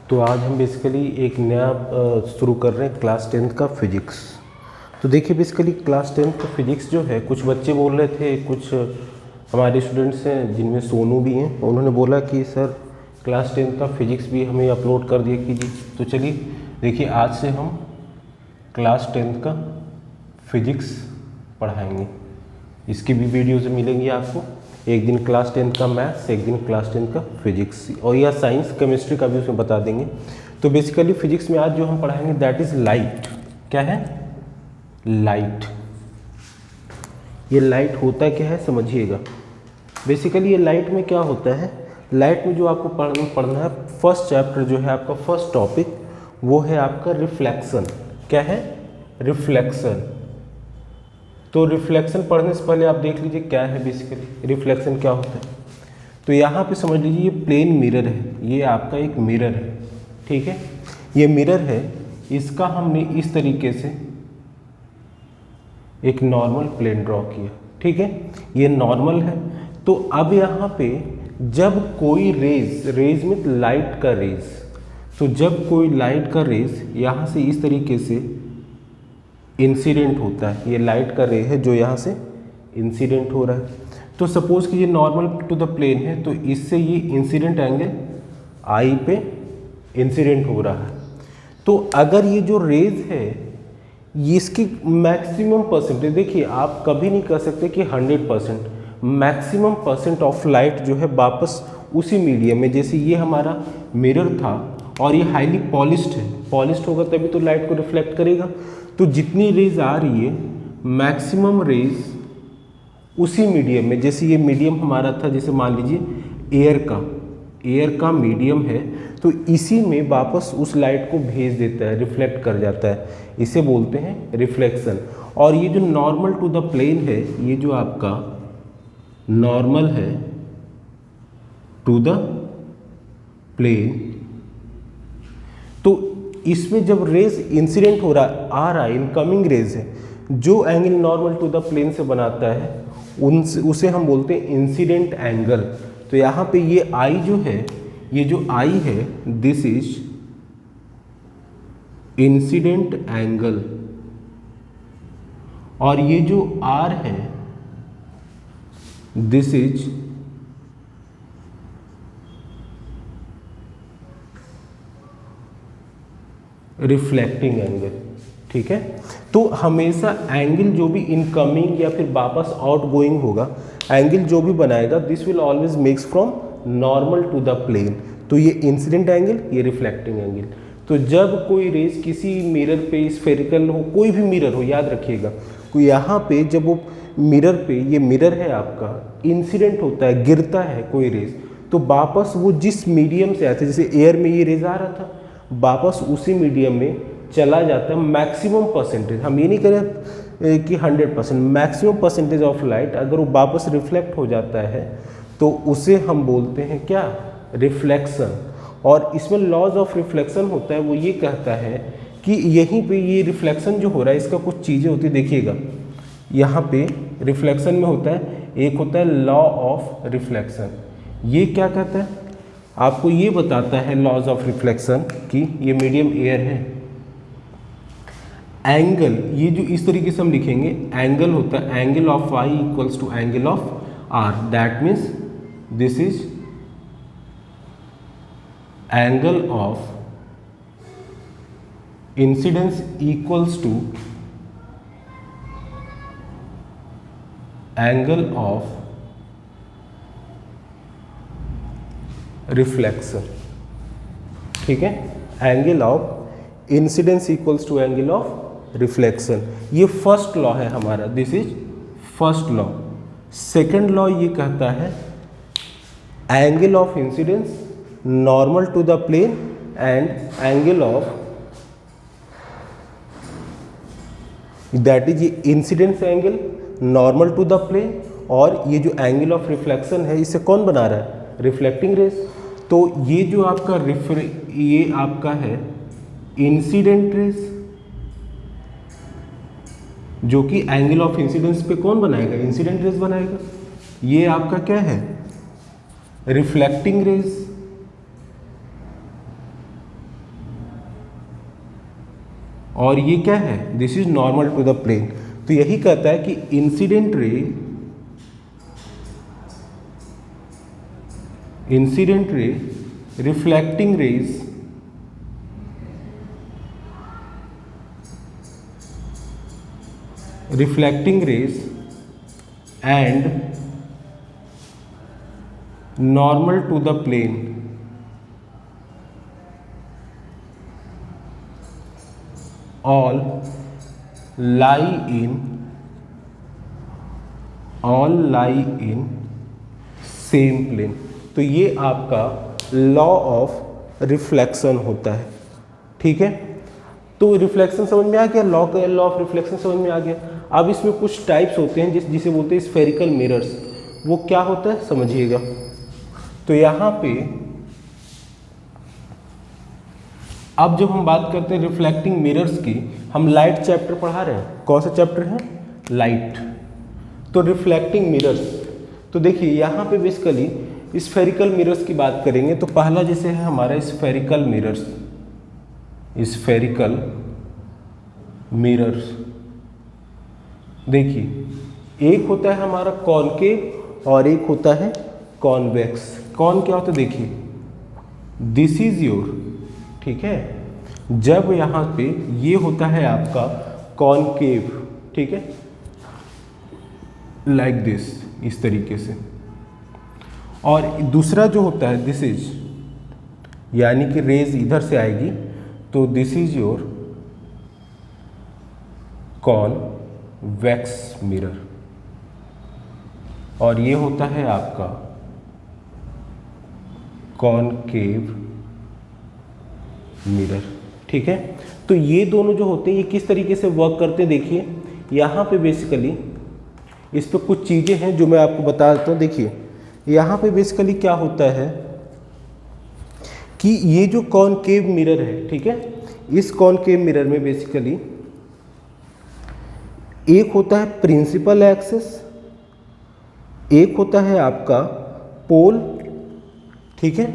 तो आज हम बेसिकली एक नया शुरू कर रहे हैं क्लास 10th का फिजिक्स। तो देखिए बेसिकली क्लास 10th का फिजिक्स जो है, कुछ बच्चे बोल रहे थे, कुछ हमारे स्टूडेंट्स हैं जिनमें सोनू भी हैं, उन्होंने बोला कि सर क्लास 10th का फिजिक्स भी हमें अपलोड कर दिया कीजिए। तो चलिए देखिए आज से हम क्लास 10th का फिजिक्स पढ़ाएंगे। इसकी भी वीडियोज़ मिलेंगी आपको, एक दिन क्लास 10th का मैथ्स, एक दिन क्लास 10th का फिजिक्स, और या साइंस केमिस्ट्री का भी उसमें बता देंगे। तो बेसिकली फिजिक्स में आज जो हम पढ़ाएंगे दैट इज़ लाइट। क्या है? लाइट। ये लाइट होता क्या है समझिएगा। बेसिकली ये लाइट में क्या होता है, लाइट में जो आपको पढ़ना है, फर्स्ट चैप्टर जो है आपका, फर्स्ट टॉपिक वो है आपका रिफ्लेक्शन। क्या है? रिफ्लेक्शन। तो रिफ्लेक्शन पढ़ने से पहले आप देख लीजिए क्या है बेसिकली रिफ्लेक्शन क्या होता है। तो यहाँ पे समझ लीजिए ये प्लेन मिरर है, ये आपका एक मिरर है, ठीक है। ये मिरर है, इसका हमने इस तरीके से एक नॉर्मल प्लेन ड्रॉ किया, ठीक है। ये नॉर्मल है। तो अब यहाँ पे जब कोई रेज में लाइट का रेज, तो जब कोई लाइट का रेज यहाँ से इस तरीके से इंसिडेंट होता है, ये लाइट का रे है जो यहाँ से इंसिडेंट हो रहा है। तो सपोज कि ये नॉर्मल टू द प्लेन है, तो इससे ये इंसिडेंट एंगल आई पे इंसिडेंट हो रहा है। तो अगर ये जो रेज है ये इसकी मैक्सिमम परसेंटेज, देखिए आप कभी नहीं कह सकते कि 100%, मैक्सिमम परसेंट ऑफ लाइट जो है वापस उसी मीडियम में, जैसे ये हमारा मिरर था और ये हाईली पॉलिश्ड है, पॉलिश्ड होगा तभी तो लाइट को रिफ्लेक्ट करेगा। तो जितनी रेज आ रही है मैक्सिमम रेज उसी मीडियम में, जैसे ये मीडियम हमारा था, जैसे मान लीजिए एयर का मीडियम है, तो इसी में वापस उस लाइट को भेज देता है, रिफ्लेक्ट कर जाता है, इसे बोलते हैं रिफ्लेक्शन। और ये जो नॉर्मल टू द प्लेन है, ये जो आपका नॉर्मल है टू द प्लेन, तो इसमें जब रेज इंसिडेंट हो रहा आ रहा है, इनकमिंग रेज है, जो angle normal to the plane से बनाता है उसे हम बोलते हैं इंसिडेंट एंगल। तो यहाँ पे ये आई जो है, ये जो आई है, दिस इज इंसिडेंट एंगल, और ये जो आर है दिस इज रिफ्लेक्टिंग एंगल, ठीक है। तो हमेशा एंगल जो भी इनकमिंग या फिर वापस आउट गोइंग होगा, एंगल जो भी बनाएगा this will always makes from normal to the plane. तो ये इंसिडेंट एंगल, ये रिफ्लेक्टिंग एंगल। तो जब कोई रेज किसी मिरर पे स्फेरिकल हो, कोई भी मिरर हो, याद रखिएगा, तो यहाँ पे जब वो मिरर पे, ये मिरर है आपका, इंसिडेंट होता है, गिरता है कोई रेज, तो वापस वो जिस मीडियम से आते, जैसे एयर में ये रेज आ रहा था, वापस उसी मीडियम में चला जाता है। मैक्सिमम परसेंटेज, हम ये नहीं करें कि 100%, मैक्सिमम परसेंटेज ऑफ लाइट अगर वो वापस रिफ्लेक्ट हो जाता है तो उसे हम बोलते हैं क्या? रिफ्लेक्शन। और इसमें लॉज ऑफ रिफ्लेक्शन होता है, वो ये कहता है कि यहीं पे ये रिफ्लेक्शन जो हो रहा है इसका कुछ चीज़ें होती है। देखिएगा यहाँ पे रिफ्लेक्शन में होता है, एक होता है लॉ ऑफ रिफ्लेक्शन। ये क्या कहता है? आपको ये बताता है लॉज ऑफ रिफ्लेक्शन कि ये मीडियम एयर है, एंगल, ये जो इस तरीके से हम लिखेंगे, एंगल होता है angle of I equals to angle of R, that means this is angle of incidence equals to angle of reflection, ठीक है। Angle of incidence equals to angle of reflection, ये फर्स्ट लॉ है हमारा, this is first law. Second law ये कहता है angle of incidence normal to the plane and angle of, that is ये incidence angle normal to the plane, और ये जो एंगल ऑफ रिफ्लेक्शन है इसे कौन बना रहा है? Reflecting rays. तो ये जो आपका ये आपका है इंसिडेंट रेज, जो कि एंगल ऑफ इंसिडेंस पे कौन बनाएगा? इंसिडेंट रेज बनाएगा। ये आपका क्या है? Reflecting rays. और ये क्या है, this is normal to the plane. तो यही कहता है कि incident ray reflecting rays and normal to the plane all lie in same plane। तो ये आपका लॉ ऑफ रिफ्लेक्शन होता है, ठीक है। तो रिफ्लेक्शन समझ में आ गया, लॉ ऑफ रिफ्लेक्शन समझ में आ गया। अब इसमें कुछ टाइप्स होते हैं जिसे बोलते हैं स्फेरिकल मिरर्स। वो क्या होता है समझिएगा। तो यहाँ पे अब जब हम बात करते हैं रिफ्लेक्टिंग मिरर्स की, हम लाइट चैप्टर पढ़ा रहे हैं। कौन सा चैप्टर है, लाइट। तो रिफ्लेक्टिंग मिरर्स, तो देखिए यहाँ पे बेसिकली स्फेरिकल मिरर्स की बात करेंगे। तो पहला जैसे है हमारा स्फेरिकल मिरर्स। देखिए एक होता है हमारा कॉनकेव और एक होता है कॉन्वेक्स। कौन क्या होता है, देखिए दिस इज योर, ठीक है। जब यहाँ पे ये होता है आपका कॉनकेव, ठीक है, लाइक दिस, इस तरीके से। और दूसरा जो होता है दिस इज, यानी कि रेज इधर से आएगी, तो this is your convex mirror. और ये होता है आपका कॉनकेव मिरर, ठीक है। तो ये दोनों जो होते हैं ये किस तरीके से वर्क करते हैं, देखिए यहाँ पे बेसिकली इस पे कुछ चीज़ें हैं जो मैं आपको बता देता हूँ। देखिए यहाँ पे बेसिकली क्या होता है कि ये जो कॉनकेव मिरर है, ठीक है, इस कॉनकेव मिरर में बेसिकली एक होता है प्रिंसिपल एक्सिस, एक होता है आपका पोल, ठीक है,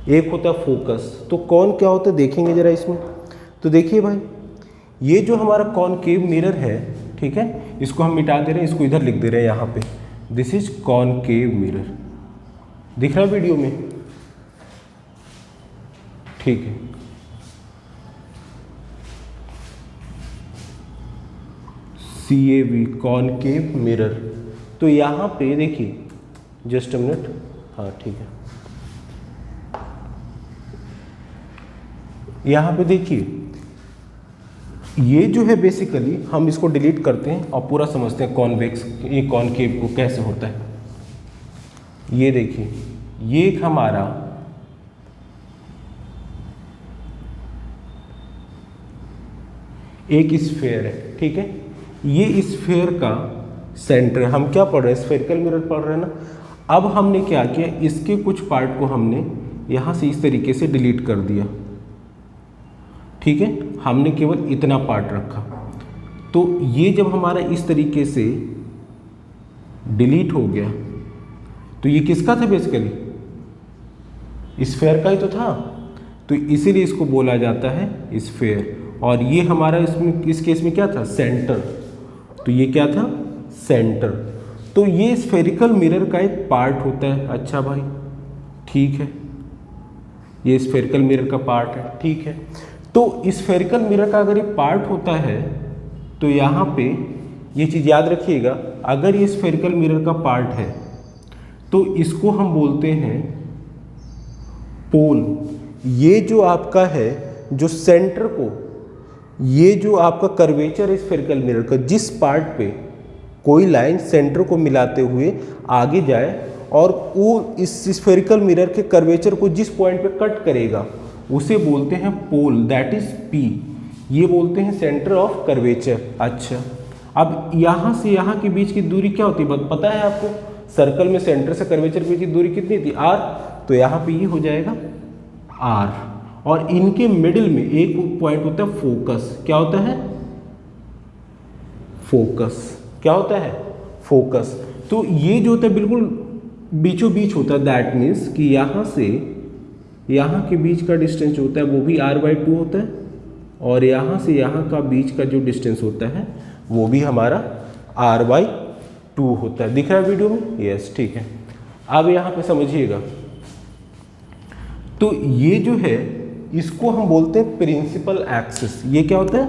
एक होता है फोकस। तो कौन क्या होता है देखेंगे जरा इसमें। तो देखिए भाई, ये जो हमारा कॉनकेव मिरर है, ठीक है, इसको हम मिटा दे रहे हैं, इसको इधर लिख दे रहे हैं यहाँ पे, दिस इज कॉनकेव मिरर। दिख रहा है वीडियो में, ठीक है। CAV concave mirror. तो यहाँ पे देखिए, जस्ट अ मिनट, हाँ ठीक है। यहाँ पे देखिए ये जो है बेसिकली हम इसको डिलीट करते हैं और पूरा समझते हैं कॉन्वेक्स, ये कॉनकेव को कैसे होता है। ये देखिए ये एक हमारा एक स्फेयर है, ठीक है। ये स्फेयर का सेंटर, हम क्या पढ़ रहे हैं, स्फेरिकल मिरर पढ़ रहे हैं ना। अब हमने क्या किया, इसके कुछ पार्ट को हमने यहाँ से इस तरीके से डिलीट कर दिया, ठीक है। हमने केवल इतना पार्ट रखा। तो ये जब हमारा इस तरीके से डिलीट हो गया, तो ये किसका था बेसिकली, स्फेयर का ही तो था। तो इसीलिए इसको बोला जाता है स्फेयर। और ये हमारा इसमें, इस केस में क्या था, सेंटर। तो ये क्या था, सेंटर। तो ये स्फेरिकल मिरर का एक पार्ट होता है। अच्छा भाई, ठीक है, ये स्फेरिकल मिरर का पार्ट है, ठीक है। तो स्फेरिकल मिरर का अगर ये पार्ट होता है तो यहाँ पे ये चीज़ याद रखिएगा, अगर ये स्फेरिकल मिरर का पार्ट है तो इसको हम बोलते हैं पोल। ये जो आपका है, जो सेंटर को, ये जो आपका कर्वेचर है स्फेरिकल मिरर का, जिस पार्ट पे कोई लाइन सेंटर को मिलाते हुए आगे जाए और वो इस स्फेरिकल मिरर के कर्वेचर को जिस पॉइंट पे कट करेगा उसे बोलते हैं पोल, दैट इज पी। ये बोलते हैं सेंटर ऑफ कर्वेचर। अच्छा, अब यहाँ से यहाँ के बीच की दूरी क्या होती है पता है आपको, सर्कल में सेंटर से कर्वेचर के बीच की दूरी कितनी थी, आर। तो यहाँ पे ये हो जाएगा आर। और इनके मिडिल में एक पॉइंट होता है फोकस। क्या होता है, फोकस। क्या होता है, फोकस। तो ये जो होता है बिल्कुल बीचों बीच होता है, दैट मीन्स कि यहाँ से यहाँ के बीच का डिस्टेंस जो होता है वो भी r/2 होता है, और यहाँ से यहाँ का बीच का जो डिस्टेंस होता है वो भी हमारा r/2 होता है। दिख रहा है वीडियो में? यस, ठीक है। अब यहाँ पे समझिएगा, तो ये जो है इसको हम बोलते हैं प्रिंसिपल एक्सिस। ये क्या होता है?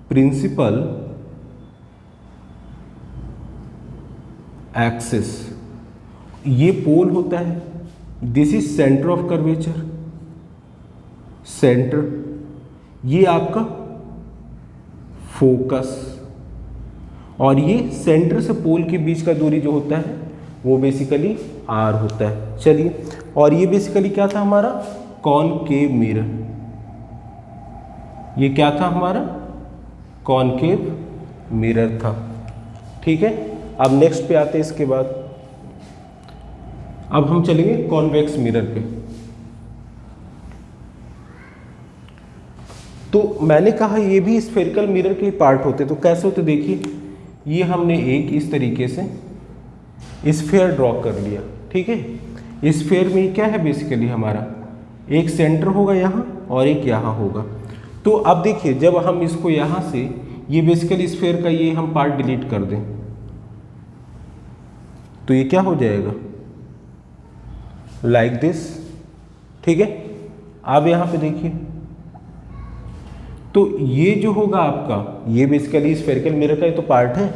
Principal axis. ये पोल होता है, this is centre of curvature, centre. ये आपका फोकस, और ये सेंटर से पोल के बीच का दूरी जो होता है वो बेसिकली r होता है। चलिए, और ये बेसिकली क्या था हमारा? Concave mirror. ये क्या था हमारा? कॉनकेव मिरर था। ठीक है, अब नेक्स्ट पे आते हैं। इसके बाद अब हम चलेंगे कॉन्वेक्स मिरर पे। तो मैंने कहा ये भी स्फेरिकल मिरर के पार्ट होते, तो कैसे होते देखिए, ये हमने एक इस तरीके से स्फेयर ड्रॉ कर लिया। ठीक है, स्फेयर में क्या है बेसिकली हमारा, एक सेंटर होगा यहाँ और एक यहाँ होगा। तो अब देखिए, जब हम इसको यहाँ से, ये बेसिकली स्फेयर का ये हम पार्ट डिलीट कर दें तो ये क्या हो जाएगा? Like this. ठीक है, अब यहाँ पे देखिए, तो ये जो होगा आपका, ये बेसिकली स्फेरिकल मिरर का ही तो पार्ट है,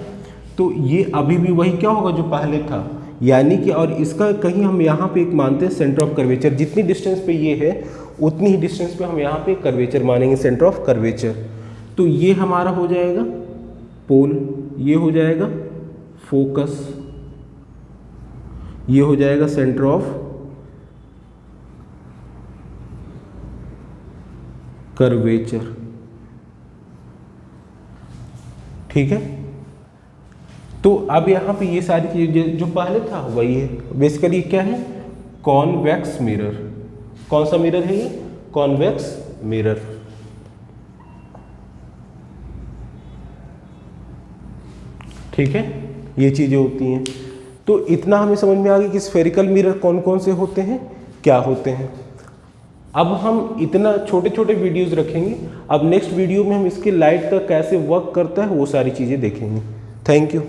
तो ये अभी भी वही क्या होगा जो पहले था, यानी कि, और इसका कहीं हम यहाँ पे एक मानते हैं सेंटर ऑफ कर्वेचर। जितनी डिस्टेंस पे ये है उतनी ही डिस्टेंस पे हम यहाँ पे कर्वेचर मानेंगे, सेंटर ऑफ कर्वेचर। तो ये हमारा हो जाएगा पोल, ये हो जाएगा फोकस, ये हो जाएगा सेंटर ऑफ कर्वेचर। ठीक है, तो अब यहाँ पे ये सारी चीजें जो पहले था वही है। बेसिकली क्या है? Convex mirror. कौन सा मिरर है ये? Convex mirror. ठीक है, ये चीजें होती हैं। तो इतना हमें समझ में आ गया कि स्फेरिकल मिरर कौन कौन से होते हैं, क्या होते हैं। अब हम इतना छोटे छोटे वीडियोस रखेंगे। अब नेक्स्ट वीडियो में हम इसके लाइट का कैसे वर्क करता है वो सारी चीज़ें देखेंगे। Thank you.